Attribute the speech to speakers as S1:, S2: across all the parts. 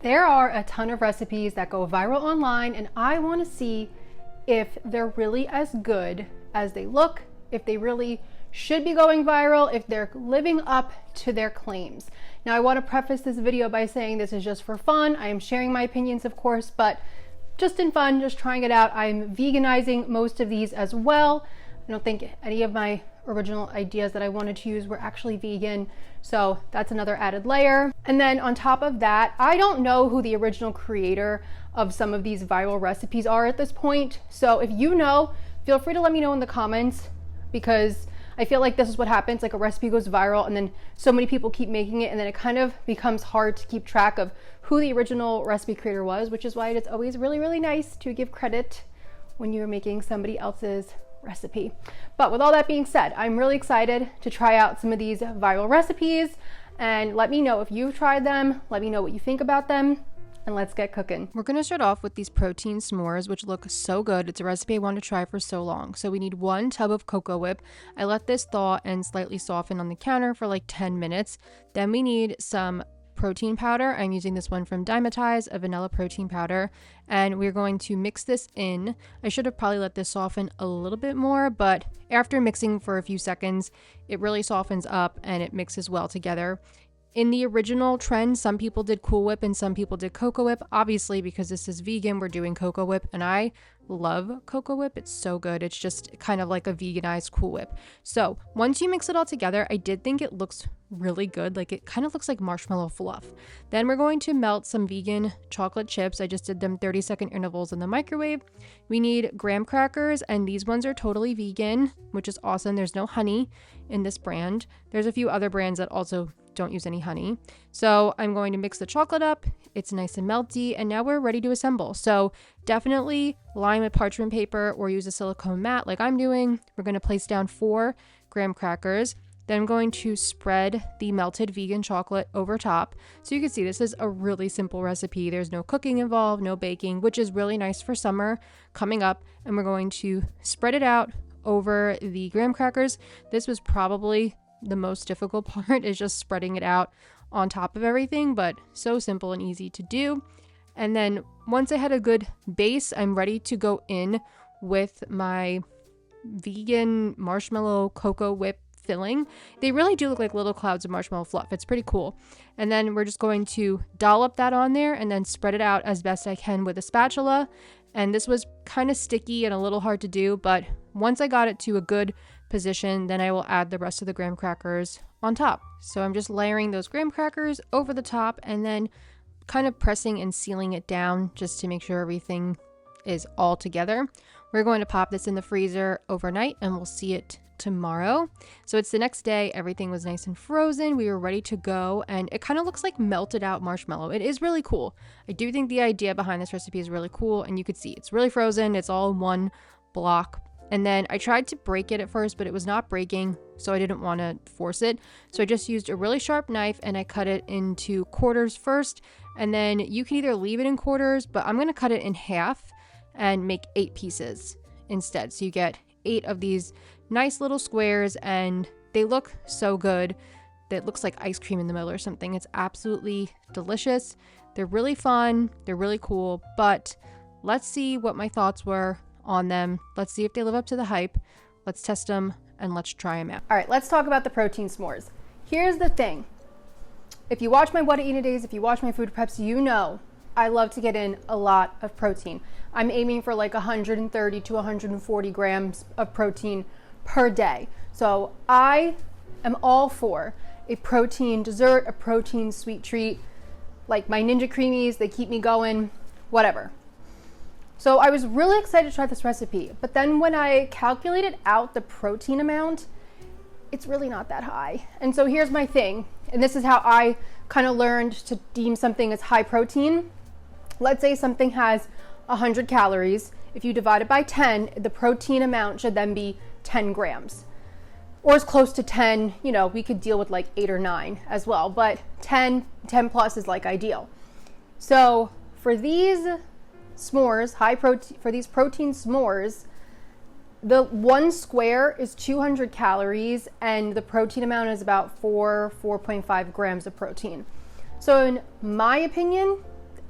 S1: There are a ton of recipes that go viral online, and I want to see if they're really as good as they look, if they really should be going viral, if they're living up to their claims. Now, I want to preface this video by saying this is just for fun. I am sharing my opinions, of course, but just in fun, just trying it out. I'm veganizing most of these as well. I don't think any of my original ideas that I wanted to use were actually vegan, so that's another added layer. And then on top of that, I don't know who the original creator of some of these viral recipes are at this point, so if you know, feel free to let me know in the comments, because I feel like this is what happens. Like, a recipe goes viral and then so many people keep making it, and then it kind of becomes hard to keep track of who the original recipe creator was, which is why it's always really nice to give credit when you're making somebody else's recipe. But with all that being said, I'm really excited to try out some of these viral recipes, and let me know if you've tried them. Let me know what you think about them, and let's get cooking. We're gonna start off with these protein s'mores, which look so good. It's a recipe I wanted to try for so long. So we need 1 tub of cocoa whip. I let this thaw and slightly soften on the counter for like 10 minutes. Then we need some protein powder. I'm using this one from Dymatize, a vanilla protein powder, and we're going to mix this in. I should have probably let this soften a little bit more, but after mixing for a few seconds, it really softens up and it mixes well together. In the original trend, some people did Cool Whip and some people did Cocoa Whip. Obviously, because this is vegan, we're doing Cocoa Whip, and I love Cocoa Whip. It's so good. It's just kind of like a veganized Cool Whip. So once you mix it all together, I did think it looks really good. Like, it kind of looks like marshmallow fluff. Then we're going to melt some vegan chocolate chips. I just did them 30-second intervals in the microwave. We need graham crackers, and these ones are totally vegan, which is awesome. There's no honey in this brand. There's a few other brands that also don't use any honey. So I'm going to mix the chocolate up. It's nice and melty, and now we're ready to assemble. So definitely line with parchment paper or use a silicone mat like I'm doing. We're going to place down 4 graham crackers. Then I'm going to spread the melted vegan chocolate over top. So you can see this is a really simple recipe. There's no cooking involved, no baking, which is really nice for summer coming up. And we're going to spread it out over the graham crackers. This was probably the most difficult part, is just spreading it out on top of everything, but so simple and easy to do. And then once I had a good base, I'm ready to go in with my vegan marshmallow cocoa whip filling. They really do look like little clouds of marshmallow fluff. It's pretty cool. And then we're just going to dollop that on there and then spread it out as best I can with a spatula. And this was kind of sticky and a little hard to do, but once I got it to a good position, then I will add the rest of the graham crackers on top. So I'm just layering those graham crackers over the top and then kind of pressing and sealing it down just to make sure everything is all together. We're going to pop this in the freezer overnight and we'll see it tomorrow. So it's the next day. Everything was nice and frozen. We were ready to go, and it kind of looks like melted out marshmallow. It is really cool. I do think the idea behind this recipe is really cool, and you could see it's really frozen. It's all in one block. And then I tried to break it at first, but it was not breaking, so I didn't want to force it. So I just used a really sharp knife and I cut it into quarters first, and then you can either leave it in quarters, but I'm going to cut it in half and make 8 pieces instead. So you get 8 of these nice little squares, and they look so good. That looks like ice cream in the middle or something. It's absolutely delicious. They're really fun. They're really cool, but let's see what my thoughts were on them. Let's see if they live up to the hype. Let's test them and let's try them out. All right, let's talk about the protein s'mores. Here's the thing. If you watch my What to Eat in a Days, if you watch my food preps, you know I love to get in a lot of protein. I'm aiming for like 130 to 140 grams of protein per day. So I am all for a protein dessert, a protein sweet treat, like my Ninja Creamies. They keep me going, whatever. So I was really excited to try this recipe, but then when I calculated out the protein amount, it's really not that high. And so here's my thing, and this is how I kind of learned to deem something as high protein. Let's say something has 100 calories. If you divide it by 10, the protein amount should then be 10 grams. Or as close to 10, you know, we could deal with like 8 or 9 as well, but 10 plus is like ideal. So for these s'mores, high protein, for these protein s'mores, the 1 square is 200 calories and the protein amount is about 4.5 grams of protein. So in my opinion,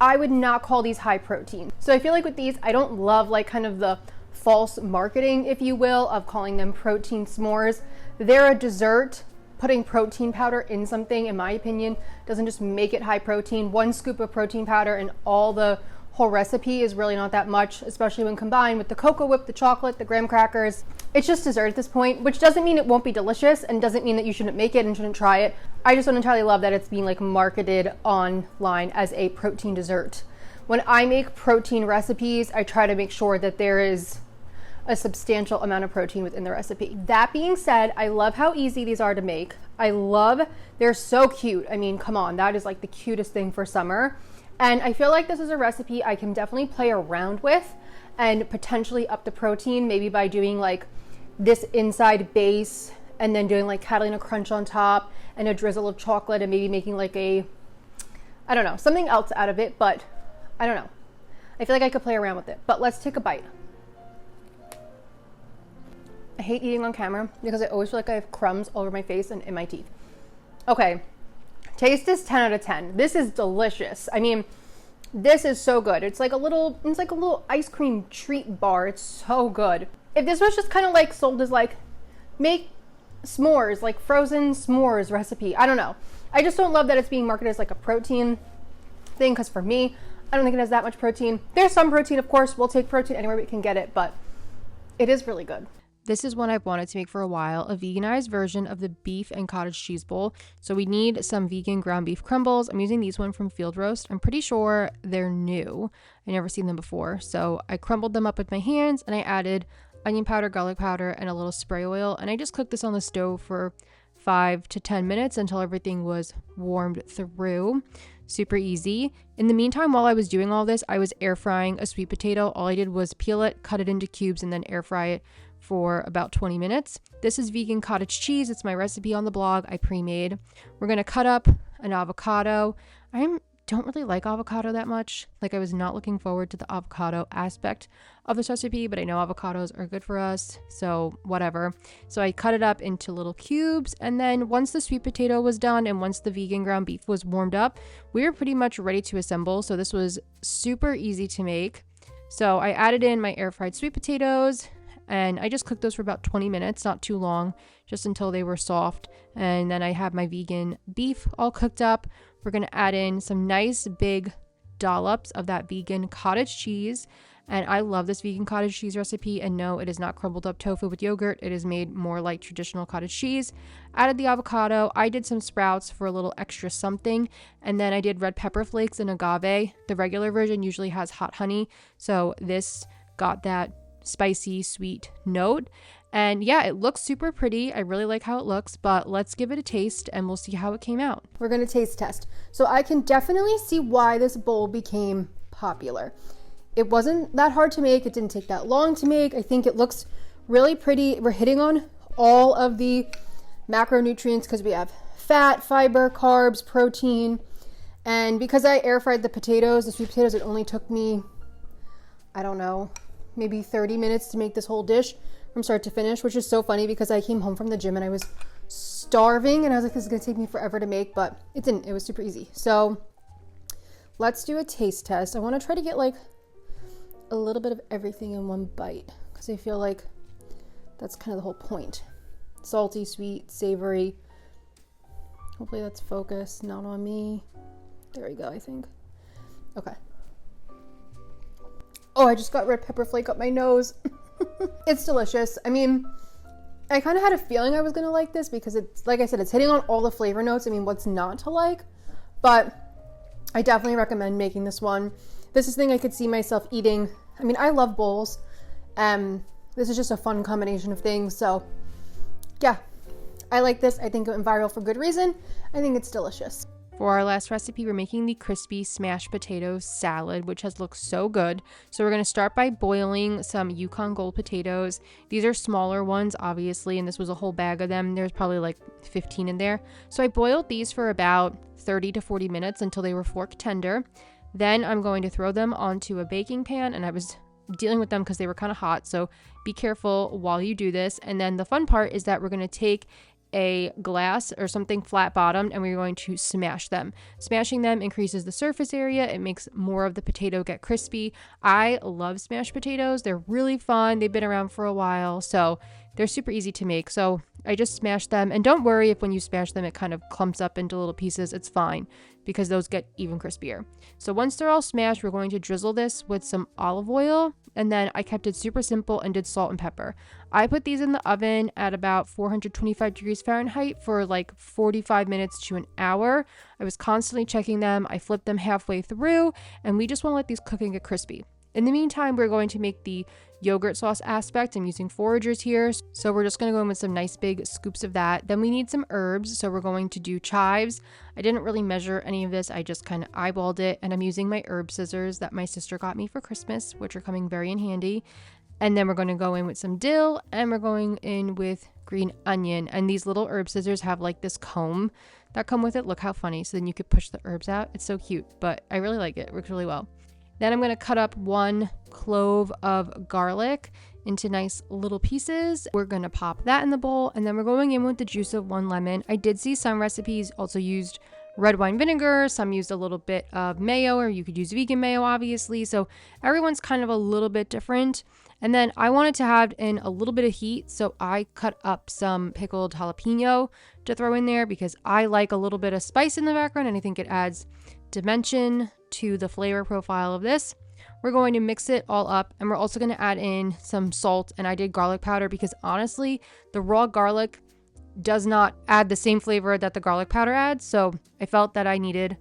S1: I would not call these high protein. So I feel like with these, I don't love like kind of the false marketing, if you will, of calling them protein s'mores. They're a dessert. Putting protein powder in something, in my opinion, doesn't just make it high protein. One scoop of protein powder and all the whole recipe is really not that much, especially when combined with the cocoa whip, the chocolate, the graham crackers. It's just dessert at this point, which doesn't mean it won't be delicious and doesn't mean that you shouldn't make it and shouldn't try it. I just don't entirely love that it's being like marketed online as a protein dessert. When I make protein recipes, I try to make sure that there is a substantial amount of protein within the recipe. That being said, I love how easy these are to make. They're so cute. I mean, come on, that is like the cutest thing for summer. And I feel like this is a recipe I can definitely play around with and potentially up the protein, maybe by doing like this inside base and then doing like Catalina crunch on top and a drizzle of chocolate and maybe making like something else out of it, but I don't know. I feel like I could play around with it, but let's take a bite. I hate eating on camera because I always feel like I have crumbs all over my face and in my teeth. Okay, taste is 10 out of 10. This is delicious. I mean, this is so good. It's like a little ice cream treat bar. It's so good. If this was just kind of like sold as like, make s'mores, like frozen s'mores recipe, I don't know. I just don't love that it's being marketed as like a protein thing, because for me, I don't think it has that much protein. There's some protein, of course. We'll take protein anywhere we can get it, but it is really good. This is one I've wanted to make for a while, a veganized version of the beef and cottage cheese bowl. So we need some vegan ground beef crumbles. I'm using these one from Field Roast. I'm pretty sure they're new. I never seen them before. So I crumbled them up with my hands and I added onion powder, garlic powder, and a little spray oil. And I just cooked this on the stove for 5 to 10 minutes until everything was warmed through. Super easy. In the meantime, while I was doing all this, I was air frying a sweet potato. All I did was peel it, cut it into cubes, and then air fry it for about 20 minutes. This is vegan cottage cheese. It's my recipe on the blog I pre-made. We're going to cut up an avocado. I don't really like avocado that much. Like, I was not looking forward to the avocado aspect of this recipe, but I know avocados are good for us, so whatever. So I cut it up into little cubes, and then once the sweet potato was done and once the vegan ground beef was warmed up, we were pretty much ready to assemble. So this was super easy to make. So I added in my air fried sweet potatoes, and I just cooked those for about 20 minutes, not too long, just until they were soft. And then I have my vegan beef all cooked up. We're going to add in some nice big dollops of that vegan cottage cheese. And I love this vegan cottage cheese recipe. And no, it is not crumbled up tofu with yogurt. It is made more like traditional cottage cheese. Added the avocado. I did some sprouts for a little extra something. And then I did red pepper flakes and agave. The regular version usually has hot honey. So this got that spicy, sweet note. And yeah, it looks super pretty. I really like how it looks, but let's give it a taste and we'll see how it came out. We're going to taste test. So I can definitely see why this bowl became popular. It wasn't that hard to make. It didn't take that long to make. I think it looks really pretty. We're hitting on all of the macronutrients because we have fat, fiber, carbs, protein. And because I air fried the potatoes, the sweet potatoes, it only took me, I don't know, maybe 30 minutes to make this whole dish from start to finish, which is so funny because I came home from the gym and I was starving and I was like, this is gonna take me forever to make, but it didn't. It was super easy. So let's do a taste test. I want to try to get like a little bit of everything in one bite because I feel like that's kind of the whole point. Salty, sweet, savory. Hopefully that's focused, not on me. There we go, I think. Okay. Oh, I just got red pepper flake up my nose. It's delicious. I mean, I kind of had a feeling I was going to like this because it's, like I said, it's hitting on all the flavor notes. I mean, what's not to like? But I definitely recommend making this one. This is a thing I could see myself eating. I mean, I love bowls. This is just a fun combination of things. So yeah, I like this. I think it went viral for good reason. I think it's delicious. For our last recipe, we're making the crispy smashed potato salad, which has looked so good. So we're going to start by boiling some Yukon Gold potatoes. These are smaller ones, obviously, and this was a whole bag of them. There's probably like 15 in there. So I boiled these for about 30 to 40 minutes until they were fork tender. Then I'm going to throw them onto a baking pan, and I was dealing with them because they were kind of hot. So be careful while you do this. And then the fun part is that we're going to take a glass or something flat bottomed, and we're going to smash them. Smashing them increases the surface area. It makes more of the potato get crispy. I love smashed potatoes. They're really fun. They've been around for a while, so they're super easy to make. So I just smashed them, and don't worry if when you smash them it kind of clumps up into little pieces. It's fine because those get even crispier. So once they're all smashed, we're going to drizzle this with some olive oil, and then I kept it super simple and did salt and pepper. I put these in the oven at about 425 degrees Fahrenheit for like 45 minutes to an hour. I was constantly checking them. I flipped them halfway through, and we just want to let these cook and get crispy. In the meantime, we're going to make the yogurt sauce aspect. I'm using foragers here, so we're just going to go in with some nice big scoops of that. Then we need some herbs, so we're going to do chives. I didn't really measure any of this. I just kind of eyeballed it, and I'm using my herb scissors that my sister got me for Christmas, which are coming very in handy. And then we're going to go in with some dill, and we're going in with green onion. And these little herb scissors have like this comb that come with it. Look how funny. So then you could push the herbs out. It's so cute, but I really like it. It works really well. Then I'm going to cut up 1 clove of garlic into nice little pieces. We're going to pop that in the bowl, and then we're going in with the juice of 1 lemon. I did see some recipes also used red wine vinegar. Some used a little bit of mayo, or you could use vegan mayo, obviously. So everyone's kind of a little bit different. And then I wanted to have in a little bit of heat, so I cut up some pickled jalapeno to throw in there because I like a little bit of spice in the background, and I think it adds dimension to the flavor profile of this. We're going to mix it all up, and we're also going to add in some salt, and I did garlic powder because honestly the raw garlic does not add the same flavor that the garlic powder adds, so I felt that I needed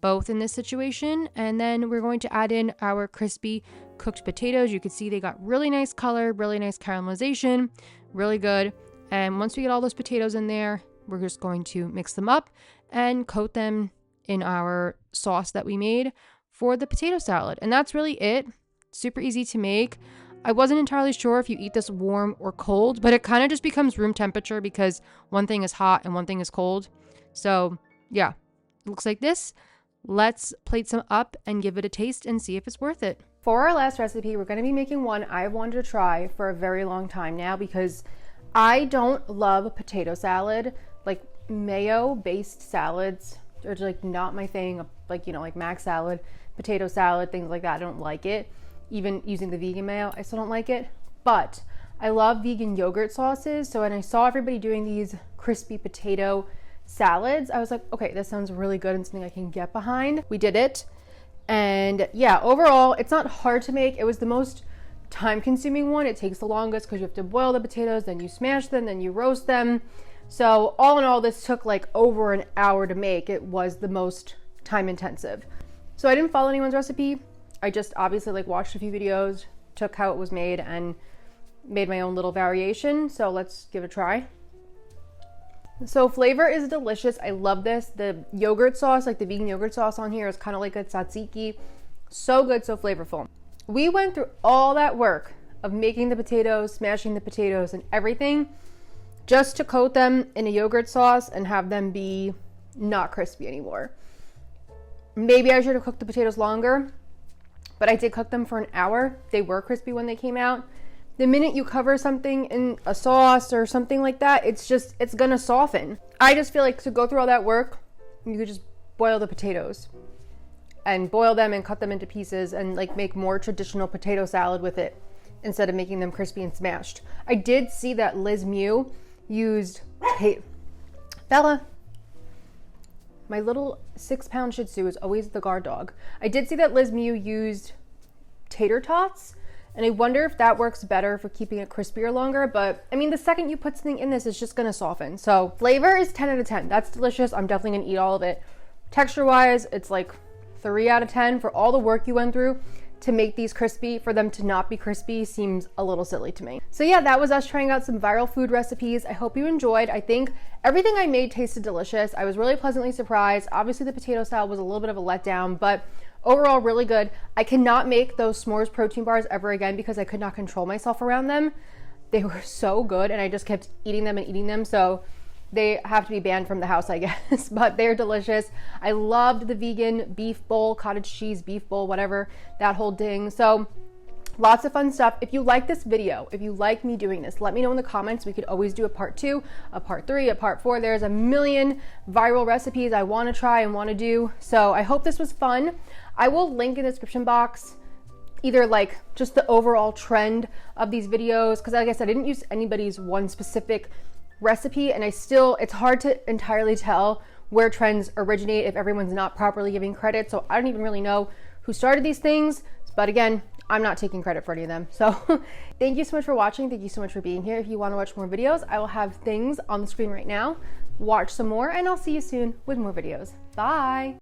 S1: both in this situation. And then we're going to add in our crispy cooked potatoes. You can see they got really nice color, really nice caramelization, really good. And once we get all those potatoes in there, we're just going to mix them up and coat them in our sauce that we made for the potato salad. And that's really it. Super easy to make. I wasn't entirely sure if you eat this warm or cold, but it kind of just becomes room temperature because one thing is hot and one thing is cold. So yeah, it looks like this. Let's plate some up and give it a taste and see if it's worth it. For our last recipe, we're going to be making one I've wanted to try for a very long time now because I don't love potato salad. Like mayo based salads are like not my thing. Like, you know, like mac salad, potato salad, things like that. I don't like it. Even using the vegan mayo, I still don't like it. But I love vegan yogurt sauces. So when I saw everybody doing these crispy potato salads, I was like, okay, this sounds really good and something I can get behind. We did it. And yeah, overall, it's not hard to make. It was the most time consuming one. It takes the longest because you have to boil the potatoes, then you smash them, then you roast them. So all in all, this took like over an hour to make. It was the most time intensive. So I didn't follow anyone's recipe. I just obviously like watched a few videos, took how it was made and made my own little variation. So let's give it a try. So flavor is delicious. I love this. The yogurt sauce, like the vegan yogurt sauce on here is kind of like a tzatziki. So good, so flavorful. We went through all that work of making the potatoes, smashing the potatoes and everything just to coat them in a yogurt sauce and have them be not crispy anymore. Maybe I should have cooked the potatoes longer, but I did cook them for an hour. They were crispy when they came out. The minute you cover something in a sauce or something like that, it's gonna soften. I just feel like to go through all that work, you could just boil the potatoes and boil them and cut them into pieces and like make more traditional potato salad with it instead of making them crispy and smashed. I did see that Liz Mew used, hey, Bella, my little 6-pound Shih Tzu is always the guard dog. I did see that Liz Mew used tater tots, and I wonder if that works better for keeping it crispier longer. But I mean, the second you put something in this, it's just gonna soften. So flavor is 10 out of 10. That's delicious. I'm definitely gonna eat all of it. Texture wise, it's like 3 out of 10 for all the work you went through to make these crispy. For them to not be crispy seems a little silly to me. So yeah, that was us trying out some viral food recipes. I hope you enjoyed. I think everything I made tasted delicious. I was really pleasantly surprised. Obviously the potato salad was a little bit of a letdown, but overall really good. I cannot make those s'mores protein bars ever again because I could not control myself around them. They were so good and I just kept eating them and eating them. So they have to be banned from the house, I guess, but they're delicious. I loved the vegan beef bowl, cottage cheese beef bowl, whatever, that whole ding. So Lots of fun stuff. If you like this video, if you like me doing this, let me know in the comments. We could always do a part 2, a part 3, a part 4. There's a million viral recipes I want to try and want to do. So I hope this was fun. I will link in the description box either like just the overall trend of these videos, because like I said, I didn't use anybody's one specific recipe, and it's hard to entirely tell where trends originate if everyone's not properly giving credit. So I don't even really know who started these things, but again, I'm not taking credit for any of them. So thank you so much for watching. Thank you so much for being here. If you want to watch more videos, I will have things on the screen right now. Watch some more, and I'll see you soon with more videos. Bye.